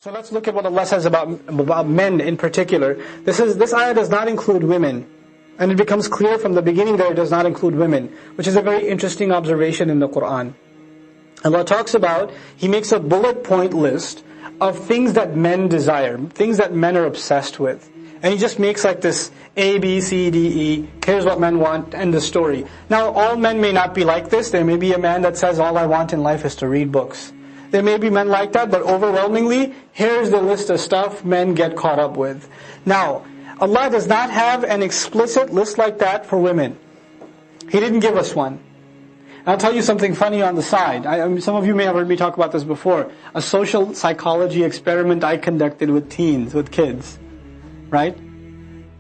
So let's look at what Allah says about men in particular. This ayah does not include women. And it becomes clear from the beginning that it does not include women, which is a very interesting observation in the Qur'an. Allah talks about, He makes a bullet point list of things that men desire, things that men are obsessed with. And He just makes like this A, B, C, D, E, here's what men want, end the story. Now all men may not be like this. There may be a man that says, all I want in life is to read books. There may be men like that, but overwhelmingly, here's the list of stuff men get caught up with. Now, Allah does not have an explicit list like that for women. He didn't give us one. And I'll tell you something funny on the side. Some of you may have heard me talk about this before. A social psychology experiment I conducted with teens, with kids. Right?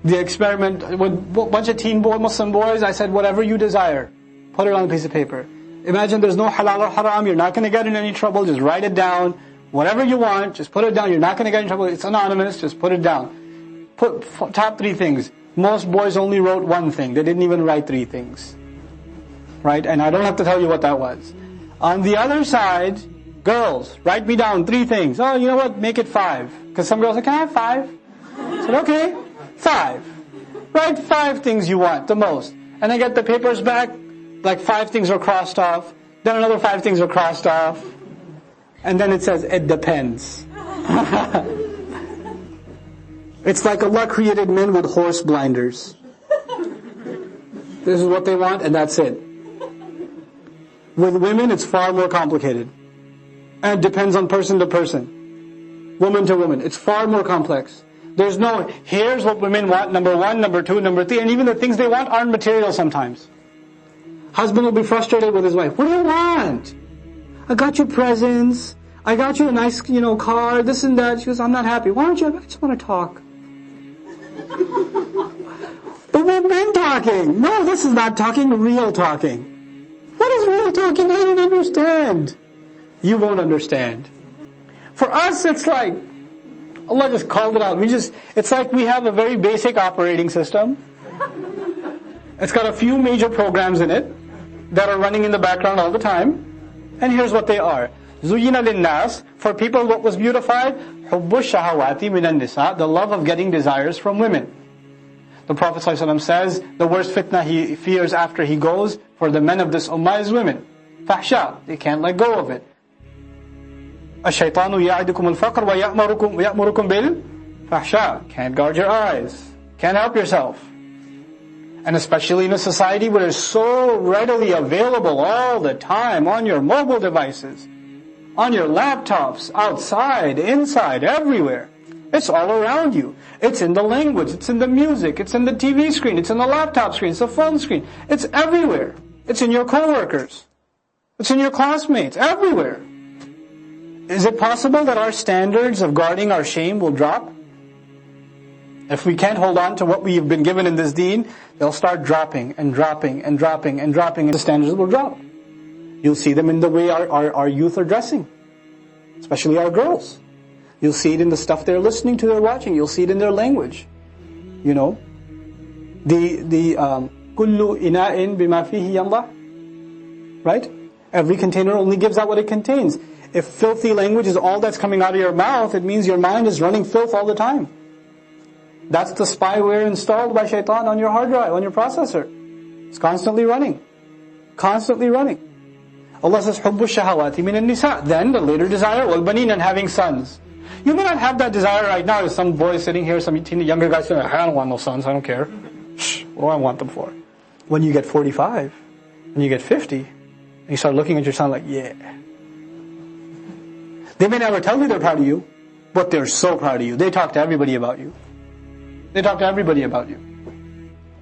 The experiment with a bunch of Muslim boys, I said, whatever you desire, put it on a piece of paper. Imagine there's no halal or haram, you're not going to get in any trouble, just write it down. Whatever you want, just put it down, you're not going to get in trouble, it's anonymous, just put it down. Put top 3 things. Most boys only wrote 1 thing, they didn't even write 3 things. Right? And I don't have to tell you what that was. On the other side, girls, write me down 3 things. Oh, you know what, make it 5. Because some girls say, can I have 5? I said, okay, 5. Write 5 things you want, the most. And then get the papers back, like 5 things are crossed off, then another 5 things are crossed off, and then it says, it depends. It's like Allah created men with horse blinders. This is what they want, and that's it. With women, it's far more complicated. And it depends on person to person, woman to woman. It's far more complex. There's no, here's what women want, number 1, number 2, number 3, and even the things they want aren't material sometimes. Husband will be frustrated with his wife. What do you want? I got you presents. I got you a nice, car, this and that. She goes, I'm not happy. Why don't you? I just want to talk. But we're men talking. No, this is not talking, real talking. What is real talking? I don't understand. You won't understand. For us, it's like, Allah just called it out. It's like we have a very basic operating system. It's got a few major programs in it that are running in the background all the time. And here's what they are. زُيِّنَ لِلنَّاسِ, for people what was beautified, حُبُّ الشَّهَوَاتِ مِنَ النِّسَاءِ, the love of getting desires from women. The Prophet ﷺ says, the worst fitna he fears after he goes for the men of this ummah is women. Fahsha, they can't let go of it. الشَّيْطَانُ يَعِدُكُمُ الْفَقْرَ وَيَأْمُرُكُمْ بِالْفَحْشَاءِ, can't guard your eyes, can't help yourself. And especially in a society where it's so readily available all the time on your mobile devices, on your laptops, outside, inside, everywhere. It's all around you. It's in the language, it's in the music, it's in the TV screen, it's in the laptop screen, it's the phone screen. It's everywhere. It's in your coworkers. It's in your classmates, everywhere. Is it possible that our standards of guarding our shame will drop? If we can't hold on to what we've been given in this deen, they'll start dropping and dropping and dropping and dropping, and the standards will drop. You'll see them in the way our youth are dressing, especially our girls. You'll see it in the stuff they're listening to, they're watching. You'll see it in their language. The kullu ina'in bima fihi yandah. Right? Every container only gives out what it contains. If filthy language is all that's coming out of your mouth, it means your mind is running filth all the time. That's the spyware installed by shaitan on your hard drive, on your processor. It's constantly running. Constantly running. Allah says, حُبُّ الشَّهَوَاتِ مِنَ النِّسَاءِ. Then the later desire, وَالْبَنِينَ, and having sons. You may not have that desire right now. There's some boy sitting here, some younger guy saying, I don't want no sons, I don't care. What do I want them for? When you get 45, when you get 50, and you start looking at your son like, yeah. They may never tell you they're proud of you, but they're so proud of you. They talk to everybody about you. They talk to everybody about you.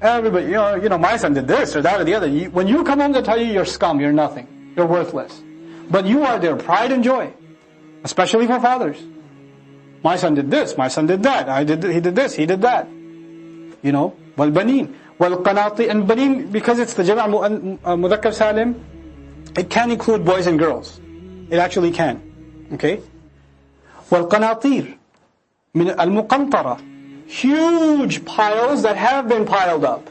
Everybody, my son did this or that or the other. When you come home, they tell you you're scum, you're nothing, you're worthless. But you are their pride and joy, especially for fathers. My son did this, my son did that, he did this, he did that. وَالْبَنِينَ وَالْقَنَاطِ, and banin, because it's the jama' mudhakkar salim, it can include boys and girls. It actually can. Okay? وَالْقَنَاطِيرِ مِنَ الْمُقَنْطَرَةِ, huge piles that have been piled up.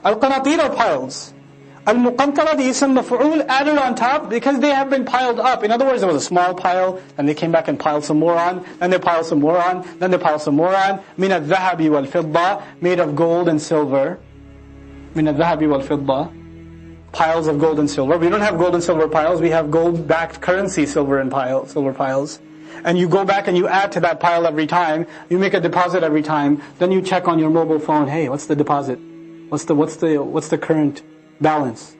Al-qanatir are piles. Al-Muqantara, the ism maf'ul, added on top because they have been piled up. In other words, there was a small pile, and they came back and piled some more on, then they piled some more on, then they piled some more on. Min al-dhahabi wal-fidda, made of gold and silver. Min al-dhahabi wal-fidda, piles of gold and silver. We don't have gold and silver piles, we have gold-backed currency, silver piles. And you go back and you add to that pile every time, you make a deposit every time, then you check on your mobile phone, hey, what's the deposit? What's the current balance?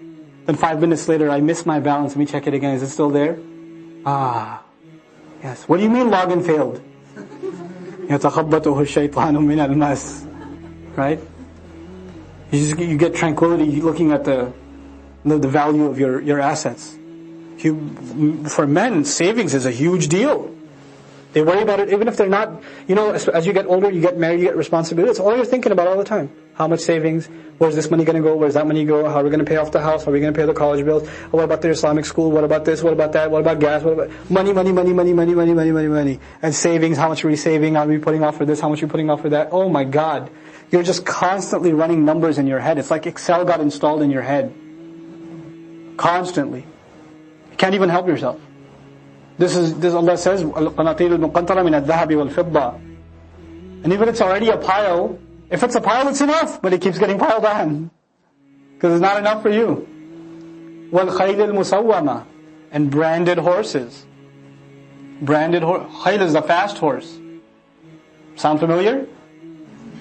Then 5 minutes later, I missed my balance. Let me check it again. Is it still there? Ah, yes. What do you mean login failed? يَتَخَبَّتُهُ الشَّيْطَانُ مِنَ الْمَسِ. Right? You get tranquility looking at the value of your assets. For men, savings is a huge deal. They worry about it even if they're not, as you get older, you get married, you get responsibility. It's all you're thinking about all the time. How much savings? Where's this money going to go? Where's that money go? How are we going to pay off the house? How are we going to pay the college bills? What about the Islamic school? What about this? What about that? What about gas? What about money? And savings, how much are we saving? How are we putting off for this? How much are we putting off for that? Oh my God. You're just constantly running numbers in your head. It's like Excel got installed in your head. Constantly. You can't even help yourself. This Allah says, الْقَنَاطِيرُ الْمُقَنْطَرَةُ مِنَ الذَّهَبِ وَالْفِضَّةِ. And even if it's already a pile, if it's a pile, it's enough, but it keeps getting piled on. Because it's not enough for you. وَالْخَيْلِ الْمُسَوَّمَةِ. And branded horses. Khayl is the fast horse. Sound familiar?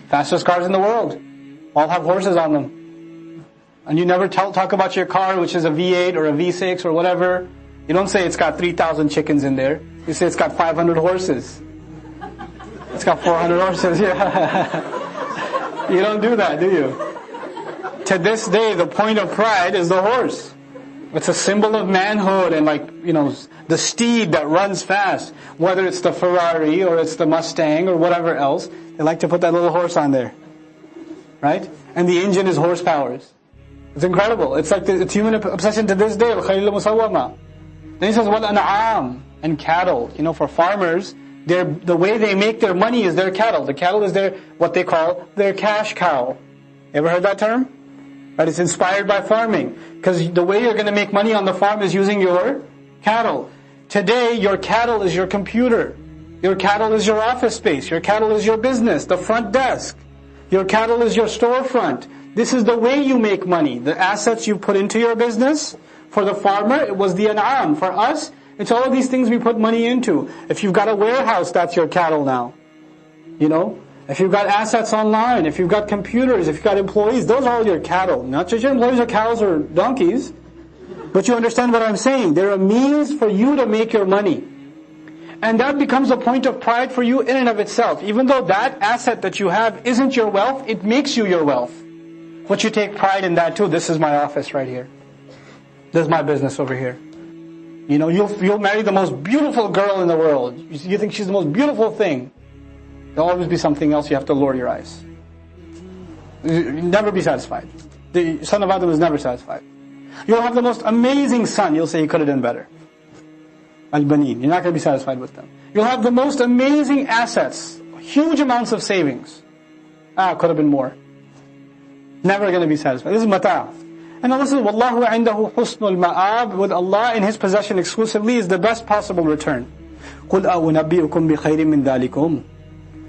Fastest cars in the world. All have horses on them. And you never talk about your car, which is a V8 or a V6 or whatever. You don't say it's got 3,000 chickens in there. You say it's got 500 horses. It's got 400 horses. Yeah. You don't do that, do you? To this day, the point of pride is the horse. It's a symbol of manhood and the steed that runs fast. Whether it's the Ferrari or it's the Mustang or whatever else, they like to put that little horse on there. Right? And the engine is horsepowers. It's incredible. It's like it's human obsession to this day. Al-Khayl Musawwama. Then he says, وَالْأَنْعَامِ, and cattle. For farmers, the way they make their money is their cattle. The cattle is what they call their cash cow. Ever heard that term? Right? It's inspired by farming. Because the way you're going to make money on the farm is using your cattle. Today, your cattle is your computer. Your cattle is your office space. Your cattle is your business, the front desk. Your cattle is your storefront. This is the way you make money. The assets you put into your business. For the farmer, it was the an'am. For us, it's all of these things we put money into. If you've got a warehouse, that's your cattle now. If you've got assets online, if you've got computers, if you've got employees, those are all your cattle. Not just your employees or cows or donkeys. But you understand what I'm saying. They're a means for you to make your money. And that becomes a point of pride for you in and of itself. Even though that asset that you have isn't your wealth, it makes you your wealth. But you take pride in that too. This is my office right here. This is my business over here. You'll marry the most beautiful girl in the world. You think she's the most beautiful thing. There'll always be something else you have to lower your eyes. You'll never be satisfied. The son of Adam is never satisfied. You'll have the most amazing son. You'll say you could have done better. Al-Banin. You're not going to be satisfied with them. You'll have the most amazing assets. Huge amounts of savings. Could have been more. Never going to be satisfied. This is mata'. And Allah says, وَاللَّهُ عِنْدَهُ حُسْنُ الْمَآبِ. With Allah in His possession exclusively is the best possible return. قُلْ أَوْنَبِّئُكُمْ بِخَيْرٍ مِّن ذَلِكُمْ.